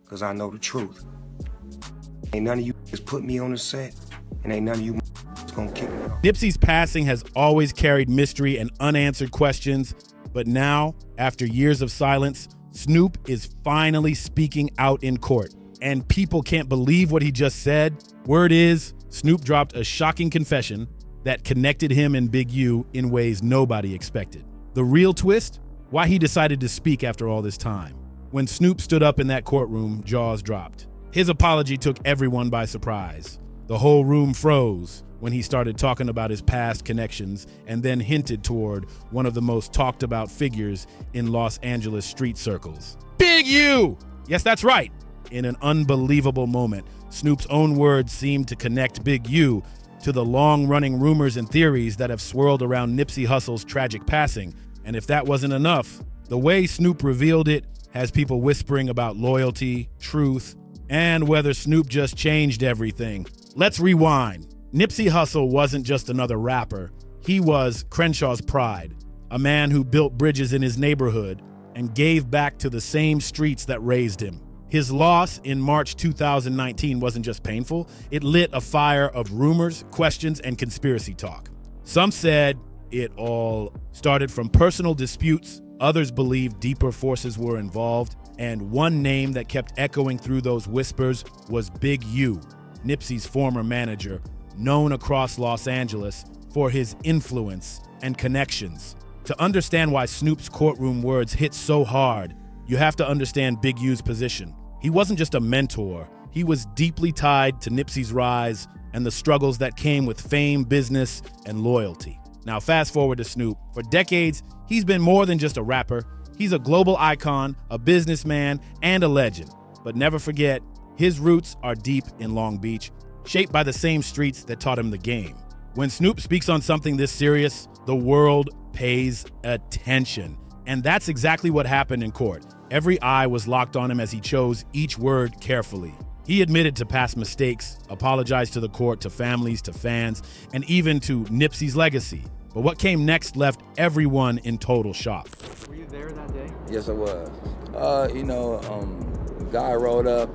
because I know the truth. Ain't none of you just put me on the set, and ain't none of you gonna kick me off. Nipsey's passing has always carried mystery and unanswered questions, but now, after years of silence, Snoop is finally speaking out in court, and people can't believe what he just said. Word is, Snoop dropped a shocking confession that connected him and Big U in ways nobody expected. The real twist? Why he decided to speak after all this time. When Snoop stood up in that courtroom, jaws dropped. His apology took everyone by surprise. The whole room froze when he started talking about his past connections and then hinted toward one of the most talked about figures in Los Angeles street circles. Big U! Yes, that's right. In an unbelievable moment, Snoop's own words seemed to connect Big U to the long-running rumors and theories that have swirled around Nipsey Hussle's tragic passing. And if that wasn't enough, the way Snoop revealed it has people whispering about loyalty, truth, and whether Snoop just changed everything. Let's rewind. Nipsey Hussle wasn't just another rapper. He was Crenshaw's pride, a man who built bridges in his neighborhood and gave back to the same streets that raised him. His loss in March 2019 wasn't just painful, it lit a fire of rumors, questions, and conspiracy talk. Some said it all started from personal disputes, others believed deeper forces were involved, and one name that kept echoing through those whispers was Big U, Nipsey's former manager, known across Los Angeles for his influence and connections. To understand why Snoop's courtroom words hit so hard, you have to understand Big U's position. He wasn't just a mentor, he was deeply tied to Nipsey's rise and the struggles that came with fame, business, and loyalty. Now fast forward to Snoop. For decades, he's been more than just a rapper. He's a global icon, a businessman, and a legend. But never forget, his roots are deep in Long Beach, shaped by the same streets that taught him the game. When Snoop speaks on something this serious, the world pays attention. And that's exactly what happened in court. Every eye was locked on him as he chose each word carefully. He admitted to past mistakes, apologized to the court, to families, to fans, and even to Nipsey's legacy. But what came next left everyone in total shock. Were you there that day? Yes, I was. Guy rolled up,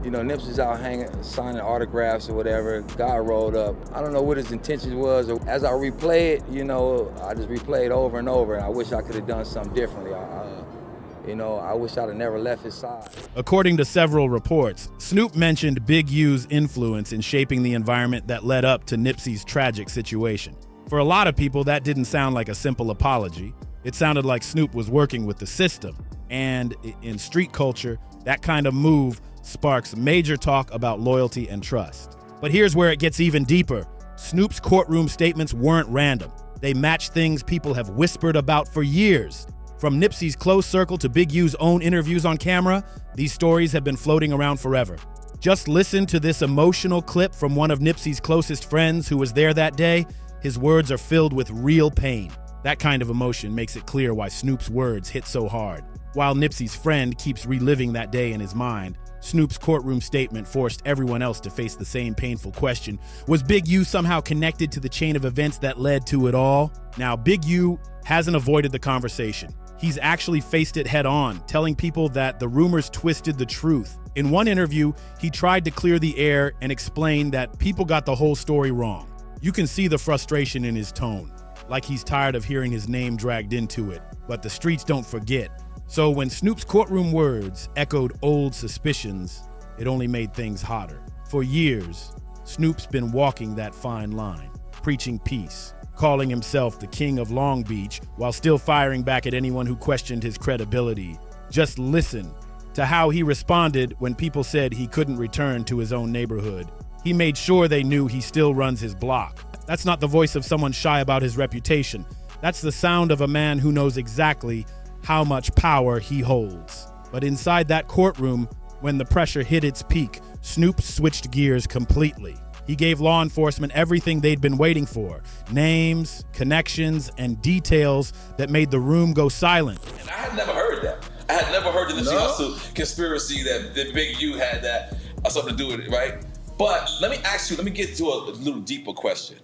Nipsey's out hanging, signing autographs or whatever. Guy rolled up. I don't know what his intentions was. As I replay it, I just replay it over and over, and I wish I could have done something differently. I wish I'd have never left his side. According to several reports, Snoop mentioned Big U's influence in shaping the environment that led up to Nipsey's tragic situation. For a lot of people, that didn't sound like a simple apology. It sounded like Snoop was working with the system. And in street culture, that kind of move sparks major talk about loyalty and trust. But here's where it gets even deeper. Snoop's courtroom statements weren't random. They match things people have whispered about for years. From Nipsey's close circle to Big U's own interviews on camera, these stories have been floating around forever. Just listen to this emotional clip from one of Nipsey's closest friends who was there that day. His words are filled with real pain. That kind of emotion makes it clear why Snoop's words hit so hard. While Nipsey's friend keeps reliving that day in his mind, Snoop's courtroom statement forced everyone else to face the same painful question. Was Big U somehow connected to the chain of events that led to it all? Now, Big U hasn't avoided the conversation. He's actually faced it head on, telling people that the rumors twisted the truth. In one interview, he tried to clear the air and explain that people got the whole story wrong. You can see the frustration in his tone, like he's tired of hearing his name dragged into it, but the streets don't forget. So when Snoop's courtroom words echoed old suspicions, it only made things hotter. For years, Snoop's been walking that fine line, preaching peace, calling himself the king of Long Beach while still firing back at anyone who questioned his credibility. Just listen to how he responded when people said he couldn't return to his own neighborhood. He made sure they knew he still runs his block. That's not the voice of someone shy about his reputation. That's the sound of a man who knows exactly how much power he holds. But inside that courtroom, when the pressure hit its peak, Snoop switched gears completely. He gave law enforcement everything they'd been waiting for: names, connections, and details that made the room go silent. And I had never heard that. I had never heard the Nipsey Hussle conspiracy that Big U had that something to do with it, right? But let me get to a little deeper question.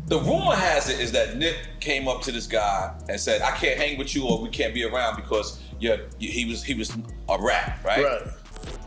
The rumor has it is that Nip came up to this guy and said, I can't hang with you or we can't be around because he was a rat, right? Right.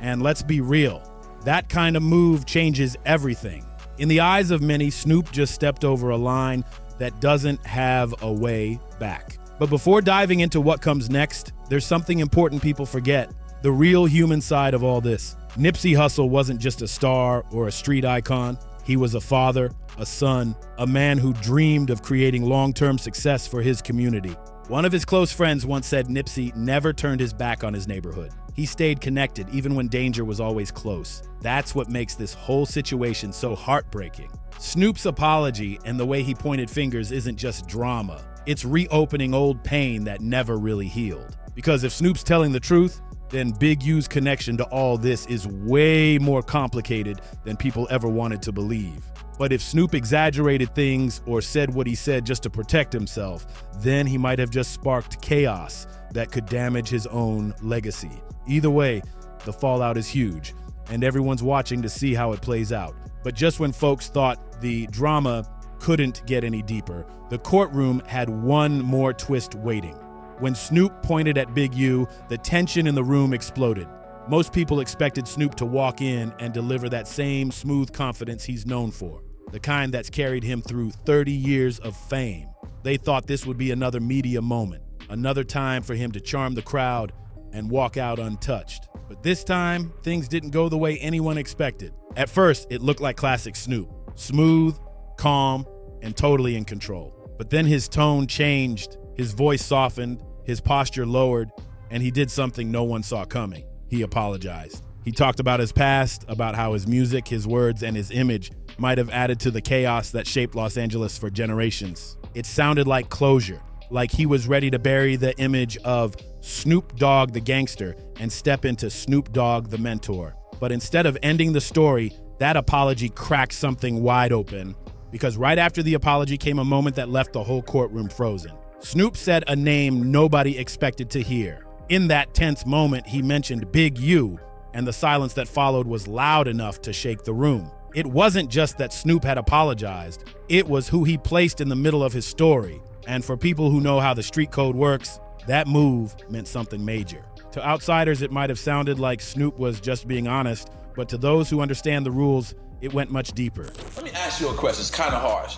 And let's be real, that kind of move changes everything. In the eyes of many, Snoop just stepped over a line that doesn't have a way back. But before diving into what comes next, there's something important people forget: the real human side of all this. Nipsey Hussle wasn't just a star or a street icon. He was a father, a son, a man who dreamed of creating long-term success for his community. One of his close friends once said Nipsey never turned his back on his neighborhood. He stayed connected even when danger was always close. That's what makes this whole situation so heartbreaking. Snoop's apology and the way he pointed fingers isn't just drama. It's reopening old pain that never really healed. Because if Snoop's telling the truth, then Big U's connection to all this is way more complicated than people ever wanted to believe. But if Snoop exaggerated things or said what he said just to protect himself, then he might have just sparked chaos that could damage his own legacy. Either way, the fallout is huge, and everyone's watching to see how it plays out. But just when folks thought the drama couldn't get any deeper, the courtroom had one more twist waiting. When Snoop pointed at Big U, the tension in the room exploded. Most people expected Snoop to walk in and deliver that same smooth confidence he's known for, the kind that's carried him through 30 years of fame. They thought this would be another media moment, another time for him to charm the crowd and walk out untouched. But this time, things didn't go the way anyone expected. At first, it looked like classic Snoop, smooth, calm, and totally in control. But then his tone changed, his voice softened, his posture lowered, and he did something no one saw coming. He apologized. He talked about his past, about how his music, his words, and his image might have added to the chaos that shaped Los Angeles for generations. It sounded like closure, like he was ready to bury the image of Snoop Dogg the gangster and step into Snoop Dogg the mentor. But instead of ending the story, that apology cracked something wide open, because right after the apology came a moment that left the whole courtroom frozen. Snoop said a name nobody expected to hear. In that tense moment, he mentioned Big U, and the silence that followed was loud enough to shake the room. It wasn't just that Snoop had apologized, it was who he placed in the middle of his story. And for people who know how the street code works, that move meant something major. To outsiders, it might have sounded like Snoop was just being honest, but to those who understand the rules, it went much deeper. Let me ask you a question, it's kind of harsh.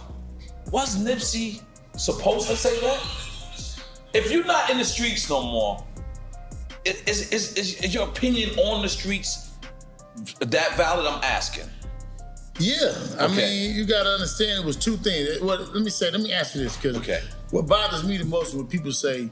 Was Nipsey supposed to say that? If you're not in the streets no more, is your opinion on the streets that valid? I'm asking. Yeah, I Okay. mean, you gotta understand it was two things. Well, let me ask you this, because what bothers me the most is when people say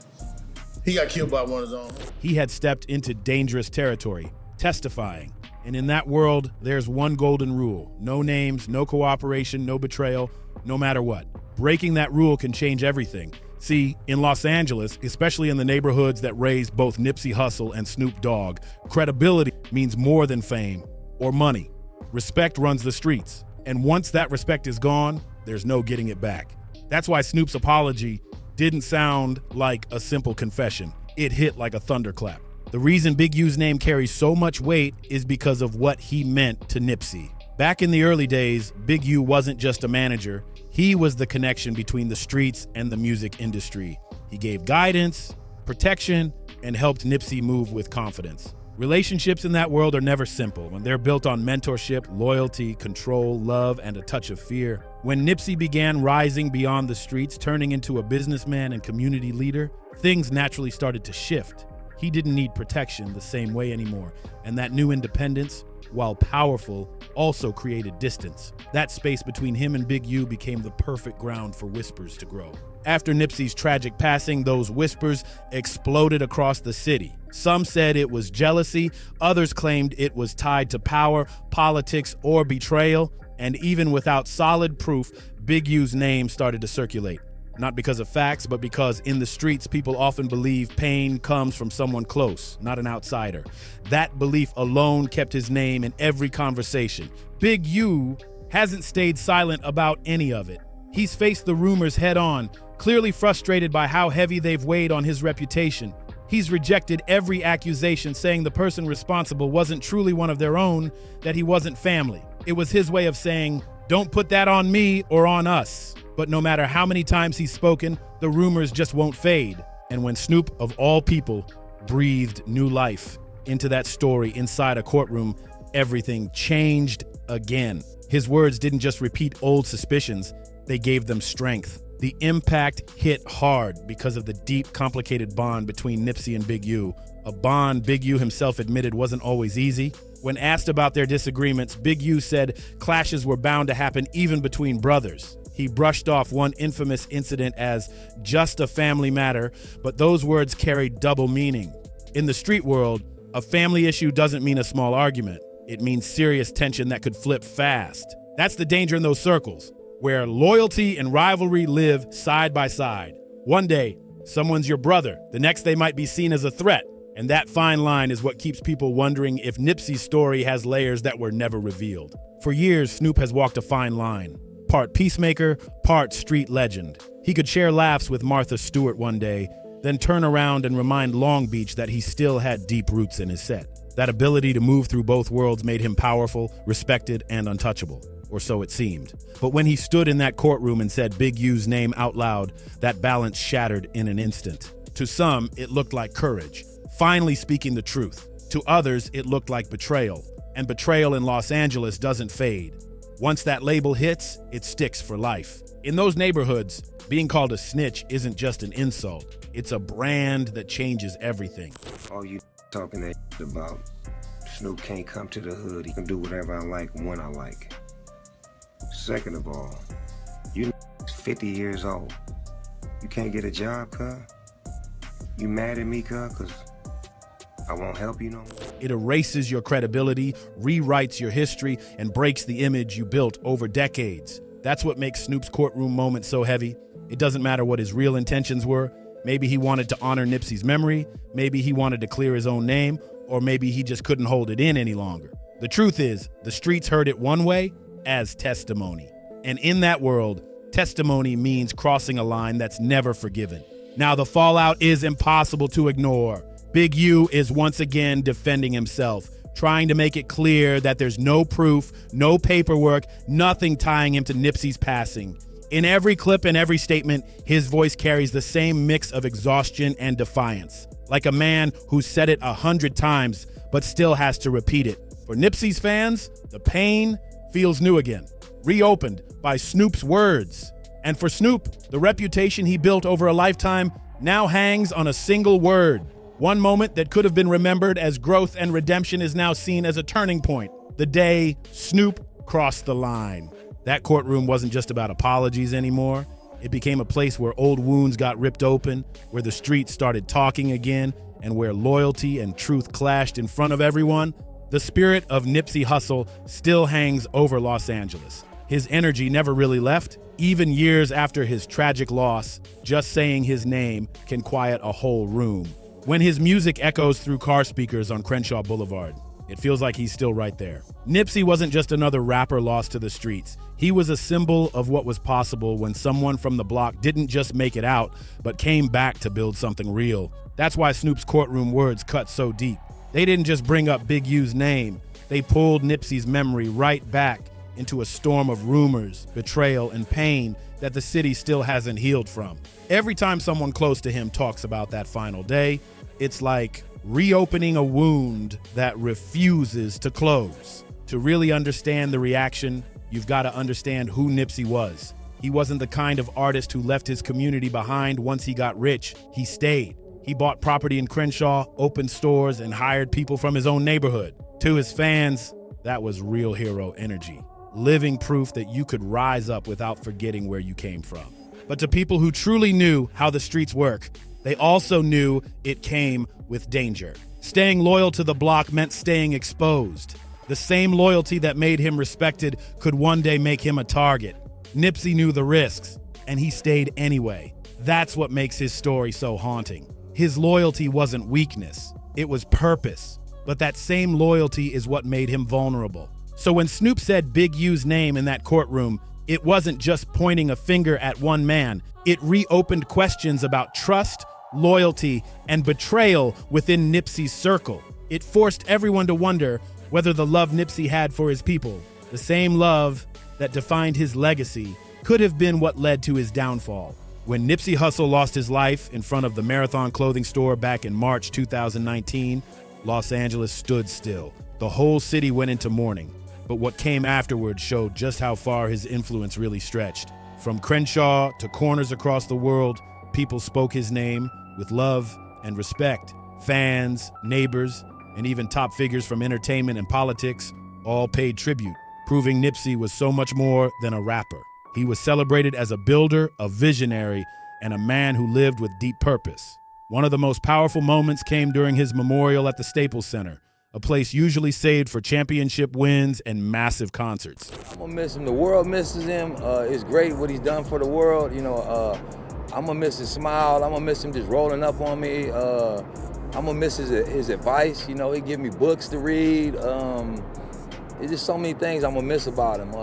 he got killed by one of his own. He had stepped into dangerous territory, testifying. And in that world, there's one golden rule: no names, no cooperation, no betrayal, no matter what. Breaking that rule can change everything. See, in Los Angeles, especially in the neighborhoods that raised both Nipsey Hussle and Snoop Dogg, credibility means more than fame or money. Respect runs the streets. And once that respect is gone, there's no getting it back. That's why Snoop's apology didn't sound like a simple confession. It hit like a thunderclap. The reason Big U's name carries so much weight is because of what he meant to Nipsey. Back in the early days, Big U wasn't just a manager. He was the connection between the streets and the music industry. He gave guidance, protection, and helped Nipsey move with confidence. Relationships in that world are never simple, and they're built on mentorship, loyalty, control, love, and a touch of fear. When Nipsey began rising beyond the streets, turning into a businessman and community leader, things naturally started to shift. He didn't need protection the same way anymore, and that new independence, while powerful, also created distance. That space between him and Big U became the perfect ground for whispers to grow. After Nipsey's tragic passing, those whispers exploded across the city. Some said it was jealousy, others claimed it was tied to power, politics, or betrayal, and even without solid proof, Big U's name started to circulate. Not because of facts, but because in the streets, people often believe pain comes from someone close, not an outsider. That belief alone kept his name in every conversation. Big U hasn't stayed silent about any of it. He's faced the rumors head on, clearly frustrated by how heavy they've weighed on his reputation. He's rejected every accusation, saying the person responsible wasn't truly one of their own, that he wasn't family. It was his way of saying, don't put that on me or on us. But no matter how many times he's spoken, the rumors just won't fade. And when Snoop, of all people, breathed new life into that story inside a courtroom. Everything changed again. His words didn't just repeat old suspicions, they gave them strength. The impact hit hard because of the deep, complicated bond between Nipsey and Big U, a bond Big U himself admitted wasn't always easy. When asked about their disagreements, Big U said clashes were bound to happen even between brothers. He brushed off one infamous incident as just a family matter, but those words carried double meaning. In the street world, a family issue doesn't mean a small argument. It means serious tension that could flip fast. That's the danger in those circles, where loyalty and rivalry live side by side. One day, someone's your brother. The next, they might be seen as a threat. And that fine line is what keeps people wondering if Nipsey's story has layers that were never revealed. For years, Snoop has walked a fine line. Part peacemaker, part street legend. He could share laughs with Martha Stewart one day, then turn around and remind Long Beach that he still had deep roots in his set. That ability to move through both worlds made him powerful, respected, and untouchable. Or so it seemed. But when he stood in that courtroom and said Big U's name out loud, that balance shattered in an instant. To some, it looked like courage, finally speaking the truth. To others, it looked like betrayal. And betrayal in Los Angeles doesn't fade. Once that label hits, it sticks for life. In those neighborhoods, being called a snitch isn't just an insult. It's a brand that changes everything. All you talking that about, Snoop can't come to the hood. He can do whatever I like when I like. Second of all, you 50 years old. You can't get a job, cuz? You mad at me, cuz? Because I won't help you no more. It erases your credibility, rewrites your history, and breaks the image you built over decades. That's what makes Snoop's courtroom moment so heavy. It doesn't matter what his real intentions were. Maybe he wanted to honor Nipsey's memory, maybe he wanted to clear his own name, or maybe he just couldn't hold it in any longer. The truth is, the streets heard it one way, as testimony. And in that world, testimony means crossing a line that's never forgiven. Now the fallout is impossible to ignore. Big U is once again defending himself, trying to make it clear that there's no proof, no paperwork, nothing tying him to Nipsey's passing. In every clip and every statement, his voice carries the same mix of exhaustion and defiance, like a man who said it 100 times but still has to repeat it. For Nipsey's fans, the pain feels new again, reopened by Snoop's words. And for Snoop, the reputation he built over a lifetime now hangs on a single word. One moment that could have been remembered as growth and redemption is now seen as a turning point. The day Snoop crossed the line. That courtroom wasn't just about apologies anymore. It became a place where old wounds got ripped open, where the streets started talking again, and where loyalty and truth clashed in front of everyone. The spirit of Nipsey Hussle still hangs over Los Angeles. His energy never really left. Even years after his tragic loss, just saying his name can quiet a whole room. When his music echoes through car speakers on Crenshaw Boulevard, it feels like he's still right there. Nipsey wasn't just another rapper lost to the streets. He was a symbol of what was possible when someone from the block didn't just make it out, but came back to build something real. That's why Snoop's courtroom words cut so deep. They didn't just bring up Big U's name. They pulled Nipsey's memory right back into a storm of rumors, betrayal, and pain that the city still hasn't healed from. Every time someone close to him talks about that final day, it's like reopening a wound that refuses to close. To really understand the reaction, you've got to understand who Nipsey was. He wasn't the kind of artist who left his community behind once he got rich. He stayed. He bought property in Crenshaw, opened stores, and hired people from his own neighborhood. To his fans, that was real hero energy. Living proof that you could rise up without forgetting where you came from. But to people who truly knew how the streets work, they also knew it came with danger. Staying loyal to the block meant staying exposed. The same loyalty that made him respected could one day make him a target. Nipsey knew the risks, and he stayed anyway. That's what makes his story so haunting. His loyalty wasn't weakness, it was purpose. But that same loyalty is what made him vulnerable. So when Snoop said Big U's name in that courtroom, it wasn't just pointing a finger at one man. It reopened questions about trust, loyalty, and betrayal within Nipsey's circle. It forced everyone to wonder whether the love Nipsey had for his people, the same love that defined his legacy, could have been what led to his downfall. When Nipsey Hussle lost his life in front of the Marathon clothing store back in March 2019, Los Angeles stood still. The whole city went into mourning. But what came afterward showed just how far his influence really stretched. From Crenshaw to corners across the world, people spoke his name with love and respect. Fans, neighbors, and even top figures from entertainment and politics all paid tribute, proving Nipsey was so much more than a rapper. He was celebrated as a builder, a visionary, and a man who lived with deep purpose. One of the most powerful moments came during his memorial at the Staples Center, a place usually saved for championship wins and massive concerts. I'm gonna miss him. The world misses him. It's great what he's done for the world. I'm gonna miss his smile. I'm gonna miss him just rolling up on me. I'm gonna miss his advice. He give me books to read. It's just so many things I'm gonna miss about him.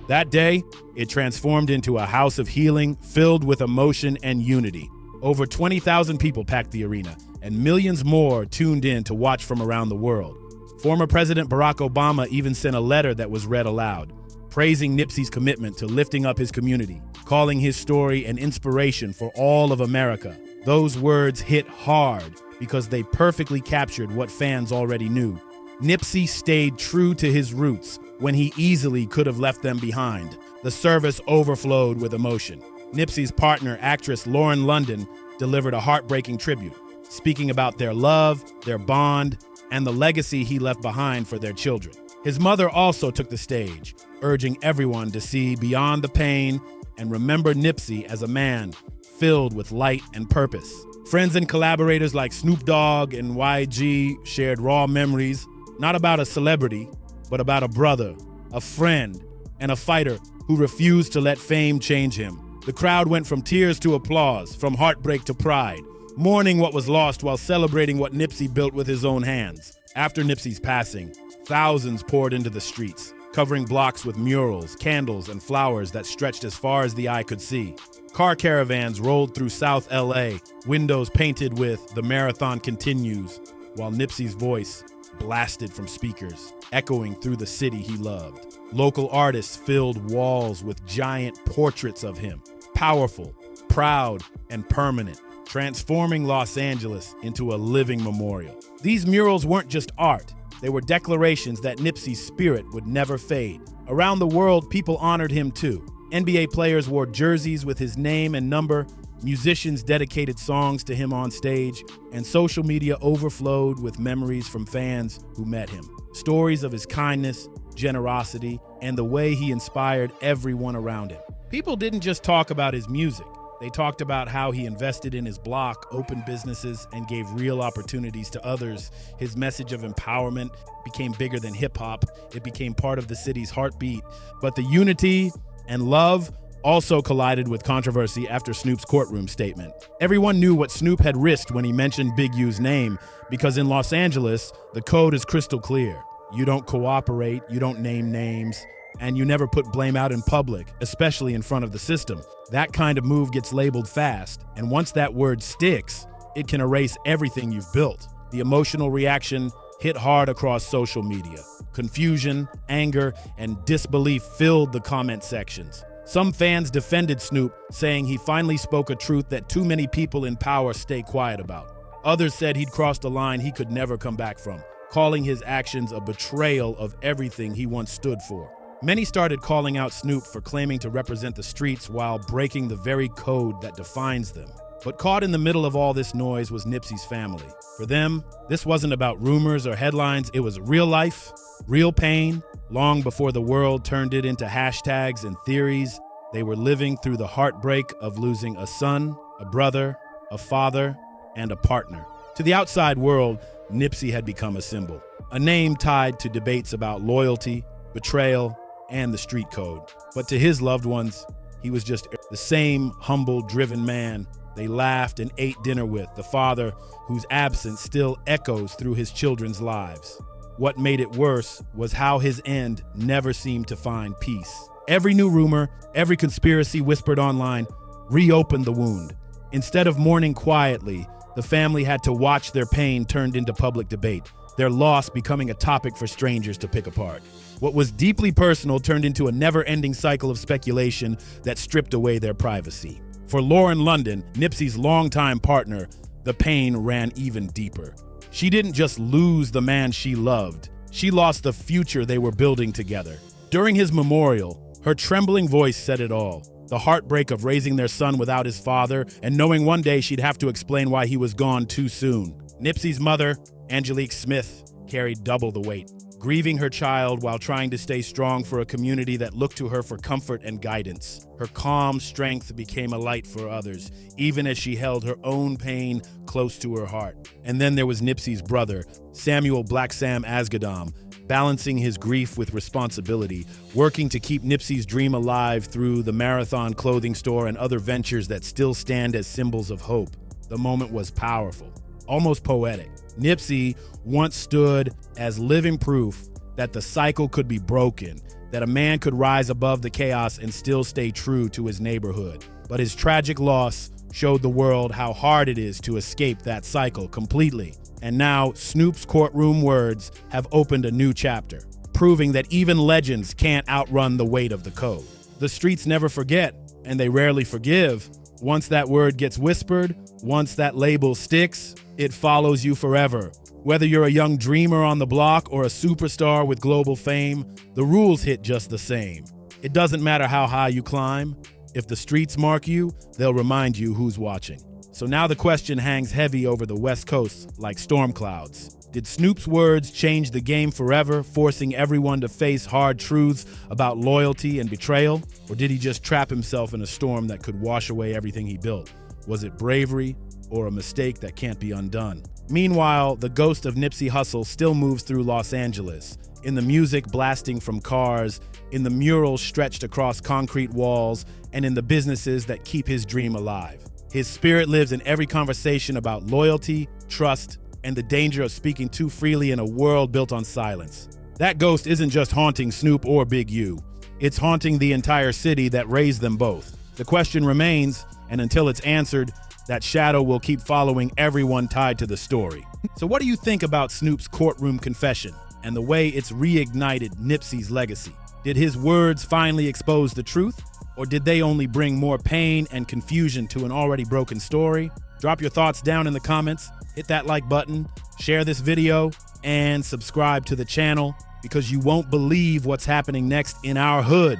That day, it transformed into a house of healing filled with emotion and unity. Over 20,000 people packed the arena, and millions more tuned in to watch from around the world. Former President Barack Obama even sent a letter that was read aloud, praising Nipsey's commitment to lifting up his community, calling his story an inspiration for all of America. Those words hit hard because they perfectly captured what fans already knew. Nipsey stayed true to his roots when he easily could have left them behind. The service overflowed with emotion. Nipsey's partner, actress Lauren London, delivered a heartbreaking tribute, speaking about their love, their bond, and the legacy he left behind for their children. His mother also took the stage, urging everyone to see beyond the pain and remember Nipsey as a man filled with light and purpose. Friends and collaborators like Snoop Dogg and YG shared raw memories, not about a celebrity, but about a brother, a friend, and a fighter who refused to let fame change him. The crowd went from tears to applause, from heartbreak to pride, mourning what was lost while celebrating what Nipsey built with his own hands. After Nipsey's passing, thousands poured into the streets, covering blocks with murals, candles, and flowers that stretched as far as the eye could see. Car caravans rolled through South LA, windows painted with "The Marathon Continues," while Nipsey's voice blasted from speakers, echoing through the city he loved. Local artists filled walls with giant portraits of him, powerful, proud, and permanent, transforming Los Angeles into a living memorial. These murals weren't just art. They were declarations that Nipsey's spirit would never fade. Around the world, people honored him too. NBA players wore jerseys with his name and number, musicians dedicated songs to him on stage, and social media overflowed with memories from fans who met him. Stories of his kindness, generosity, and the way he inspired everyone around him. People didn't just talk about his music. They talked about how he invested in his block, opened businesses, and gave real opportunities to others. His message of empowerment became bigger than hip-hop. It became part of the city's heartbeat. But the unity and love also collided with controversy after Snoop's courtroom statement. Everyone knew what Snoop had risked when he mentioned Big U's name, because in Los Angeles, the code is crystal clear. You don't cooperate, you don't name names, and you never put blame out in public, especially in front of the system. That kind of move gets labeled fast, and once that word sticks, it can erase everything you've built. The emotional reaction hit hard across social media. Confusion, anger, and disbelief filled the comment sections. Some fans defended Snoop, saying he finally spoke a truth that too many people in power stay quiet about. Others said he'd crossed a line he could never come back from, calling his actions a betrayal of everything he once stood for. Many started calling out Snoop for claiming to represent the streets while breaking the very code that defines them. But caught in the middle of all this noise was Nipsey's family. For them, this wasn't about rumors or headlines, it was real life, real pain. Long before the world turned it into hashtags and theories, they were living through the heartbreak of losing a son, a brother, a father, and a partner. To the outside world, Nipsey had become a symbol, a name tied to debates about loyalty, betrayal, and the street code. But to his loved ones, he was just the same humble, driven man they laughed and ate dinner with, the father whose absence still echoes through his children's lives. What made it worse was how his end never seemed to find peace. Every new rumor, every conspiracy whispered online reopened the wound. Instead of mourning quietly, the family had to watch their pain turned into public debate, their loss becoming a topic for strangers to pick apart. What was deeply personal turned into a never-ending cycle of speculation that stripped away their privacy. For Lauren London, Nipsey's longtime partner, the pain ran even deeper. She didn't just lose the man she loved, she lost the future they were building together. During his memorial, her trembling voice said it all. The heartbreak of raising their son without his father and knowing one day she'd have to explain why he was gone too soon. Nipsey's mother, Angelique Smith, carried double the weight, grieving her child while trying to stay strong for a community that looked to her for comfort and guidance. Her calm strength became a light for others, even as she held her own pain close to her heart. And then there was Nipsey's brother, Samuel Black Sam Asghedom, balancing his grief with responsibility, working to keep Nipsey's dream alive through the Marathon clothing store and other ventures that still stand as symbols of hope. The moment was powerful, almost poetic. Nipsey once stood as living proof that the cycle could be broken, that a man could rise above the chaos and still stay true to his neighborhood. But his tragic loss showed the world how hard it is to escape that cycle completely. And now Snoop's courtroom words have opened a new chapter, proving that even legends can't outrun the weight of the code. The streets never forget, and they rarely forgive. Once that word gets whispered, once that label sticks, it follows you forever. Whether you're a young dreamer on the block or a superstar with global fame, the rules hit just the same. It doesn't matter how high you climb. If the streets mark you, they'll remind you who's watching. So now the question hangs heavy over the West Coast like storm clouds. Did Snoop's words change the game forever, forcing everyone to face hard truths about loyalty and betrayal? Or did he just trap himself in a storm that could wash away everything he built? Was it bravery or a mistake that can't be undone? Meanwhile, the ghost of Nipsey Hussle still moves through Los Angeles, in the music blasting from cars, in the murals stretched across concrete walls, and in the businesses that keep his dream alive. His spirit lives in every conversation about loyalty, trust, and the danger of speaking too freely in a world built on silence. That ghost isn't just haunting Snoop or Big U. It's haunting the entire city that raised them both. The question remains, and until it's answered, that shadow will keep following everyone tied to the story. So what do you think about Snoop's courtroom confession and the way it's reignited Nipsey's legacy? Did his words finally expose the truth? Or did they only bring more pain and confusion to an already broken story? Drop your thoughts down in the comments, hit that like button, share this video, and subscribe to the channel because you won't believe what's happening next in our hood.